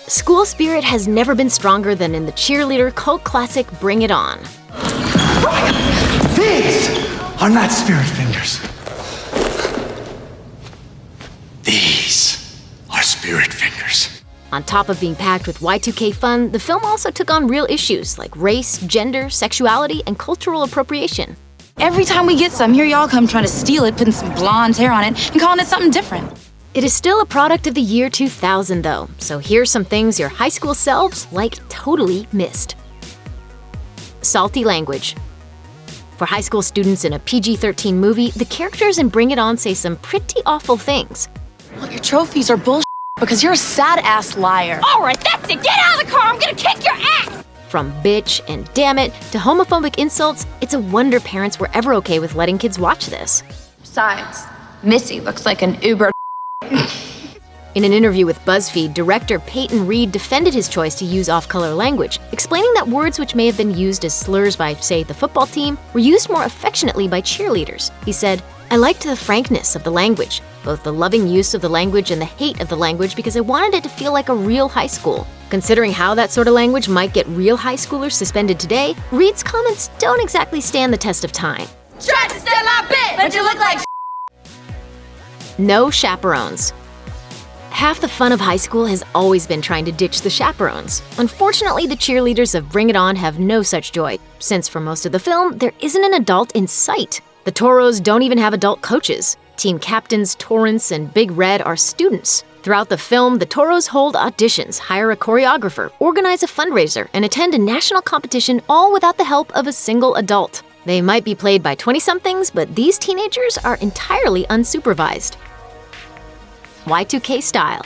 School spirit has never been stronger than in the cheerleader cult classic Bring It On. These are not spirit fingers. These are spirit fingers. On top of being packed with Y2K fun, the film also took on real issues like race, gender, sexuality, and cultural appropriation. Every time we get some, here y'all come trying to steal it, putting some blonde hair on it, and calling it something different. It is still a product of the year 2000, though, so here's some things your high school selves, totally missed. Salty language. For high school students in a PG-13 movie, the characters in Bring It On say some pretty awful things. Well, your trophies are bullshit because you're a sad-ass liar. All right, that's it. Get out of the car. I'm gonna kick your ass. From bitch and damn it to homophobic insults, it's a wonder parents were ever okay with letting kids watch this. Besides, Missy looks like an Uber. In an interview with BuzzFeed, director Peyton Reed defended his choice to use off-color language, explaining that words which may have been used as slurs by, say, the football team, were used more affectionately by cheerleaders. He said, "I liked the frankness of the language, both the loving use of the language and the hate of the language because I wanted it to feel like a real high school." Considering how that sort of language might get real high schoolers suspended today, Reed's comments don't exactly stand the test of time. Tried to steal my bit, but you look like No chaperones. Half the fun of high school has always been trying to ditch the chaperones. Unfortunately, the cheerleaders of Bring It On have no such joy, since for most of the film, there isn't an adult in sight. The Toros don't even have adult coaches. Team captains Torrance and Big Red are students. Throughout the film, the Toros hold auditions, hire a choreographer, organize a fundraiser, and attend a national competition, all without the help of a single adult. They might be played by 20-somethings, but these teenagers are entirely unsupervised. Y2K style.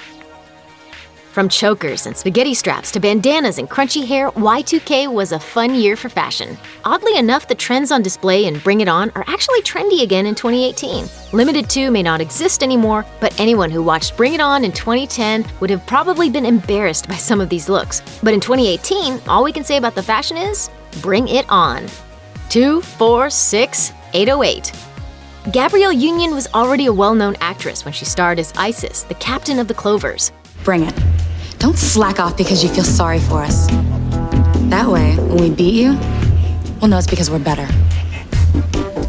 From chokers and spaghetti straps to bandanas and crunchy hair, Y2K was a fun year for fashion. Oddly enough, the trends on display in Bring It On are actually trendy again in 2018. Limited 2 may not exist anymore, but anyone who watched Bring It On in 2010 would have probably been embarrassed by some of these looks. But in 2018, all we can say about the fashion is, bring it on. 2, 4, 6, 808. Gabrielle Union was already a well-known actress when she starred as Isis, the captain of the Clovers. Bring it. Don't slack off because you feel sorry for us. That way, when we beat you, we'll know it's because we're better.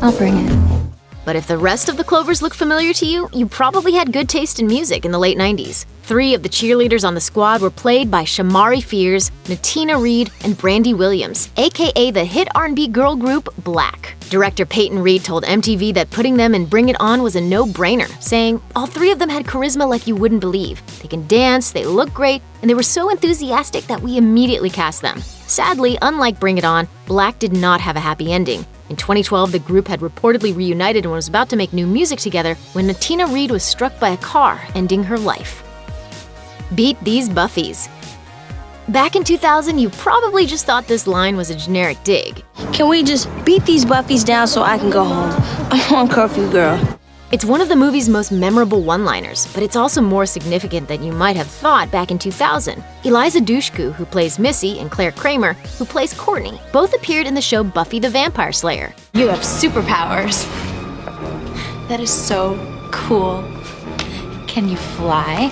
I'll bring it. But if the rest of the Clovers look familiar to you, you probably had good taste in music in the late 90s. 3 of the cheerleaders on the squad were played by Shamari Fears, Natina Reed, and Brandy Williams, aka the hit R&B girl group Black. Director Peyton Reed told MTV that putting them in Bring It On was a no-brainer, saying, "All 3 of them had charisma like you wouldn't believe. They can dance, they look great, and they were so enthusiastic that we immediately cast them." Sadly, unlike Bring It On, Black did not have a happy ending. In 2012, the group had reportedly reunited and was about to make new music together when Natina Reed was struck by a car, ending her life. Beat these Buffys. Back in 2000, you probably just thought this line was a generic dig. Can we just beat these Buffys down so I can go home? I'm on curfew, girl. It's one of the movie's most memorable one-liners, but it's also more significant than you might have thought back in 2000. Eliza Dushku, who plays Missy, and Claire Kramer, who plays Courtney, both appeared in the show Buffy the Vampire Slayer. You have superpowers. That is so cool. Can you fly?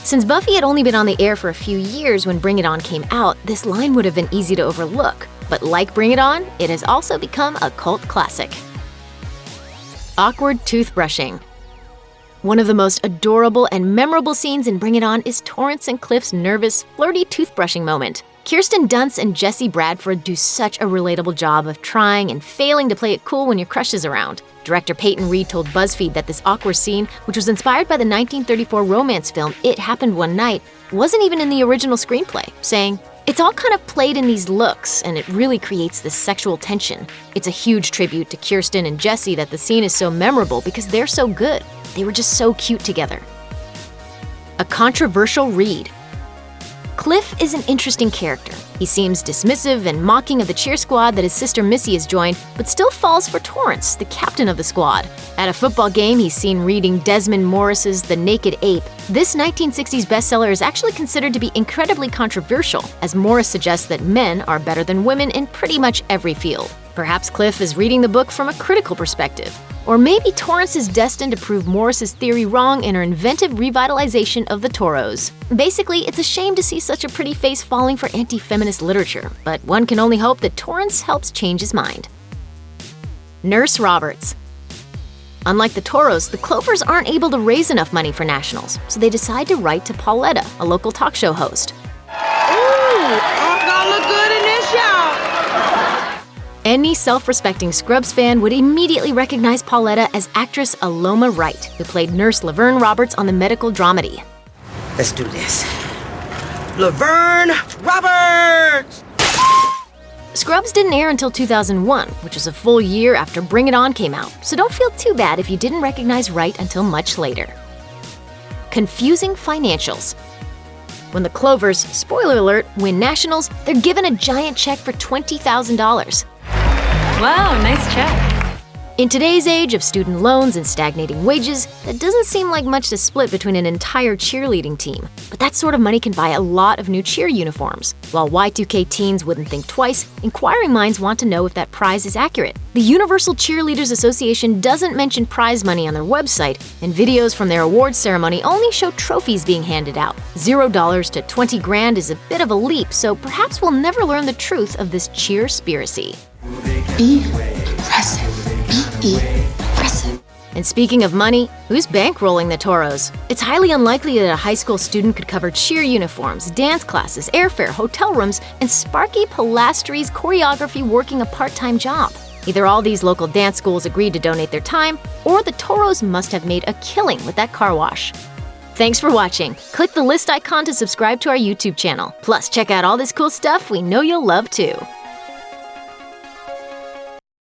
Since Buffy had only been on the air for a few years when Bring It On came out, this line would have been easy to overlook. But like Bring It On, it has also become a cult classic. Awkward toothbrushing. One of the most adorable and memorable scenes in Bring It On is Torrance and Cliff's nervous, flirty toothbrushing moment. Kirsten Dunst and Jesse Bradford do such a relatable job of trying and failing to play it cool when your crush is around. Director Peyton Reed told BuzzFeed that this awkward scene, which was inspired by the 1934 romance film It Happened One Night, wasn't even in the original screenplay, saying, "It's all kind of played in these looks, and it really creates this sexual tension. It's a huge tribute to Kirsten and Jesse that the scene is so memorable because they're so good. They were just so cute together." A controversial read. Cliff is an interesting character. He seems dismissive and mocking of the cheer squad that his sister Missy has joined, but still falls for Torrance, the captain of the squad. At a football game, he's seen reading Desmond Morris's The Naked Ape. This 1960s bestseller is actually considered to be incredibly controversial, as Morris suggests that men are better than women in pretty much every field. Perhaps Cliff is reading the book from a critical perspective. Or maybe Torrance is destined to prove Morris's theory wrong in her inventive revitalization of the Toros. Basically, it's a shame to see such a pretty face falling for anti-feminist literature, but one can only hope that Torrance helps change his mind. Nurse Roberts. Unlike the Toros, the Clovers aren't able to raise enough money for nationals, so they decide to write to Pauletta, a local talk show host. I'm gonna look good in this, y'all. Any self-respecting Scrubs fan would immediately recognize Pauletta as actress Aloma Wright, who played Nurse Laverne Roberts on the medical dramedy. Let's do this. Laverne Roberts! Scrubs didn't air until 2001, which was a full year after Bring It On came out, so don't feel too bad if you didn't recognize Wright until much later. Confusing financials. When the Clovers, spoiler alert, win nationals, they're given a giant check for $20,000. Wow, nice check. In today's age of student loans and stagnating wages, that doesn't seem like much to split between an entire cheerleading team. But that sort of money can buy a lot of new cheer uniforms. While Y2K teens wouldn't think twice, inquiring minds want to know if that prize is accurate. The Universal Cheerleaders Association doesn't mention prize money on their website, and videos from their awards ceremony only show trophies being handed out. $0 to $20 grand is a bit of a leap, so perhaps we'll never learn the truth of this cheer-spiracy. Be aggressive. Be aggressive. And speaking of money, who's bankrolling the Toros? It's highly unlikely that a high school student could cover cheer uniforms, dance classes, airfare, hotel rooms, and Sparky Pilastri's choreography working a part-time job. Either all these local dance schools agreed to donate their time, or the Toros must have made a killing with that car wash. Thanks for watching. Click the list icon to subscribe to our YouTube channel. Plus, check out all this cool stuff we know you'll love too.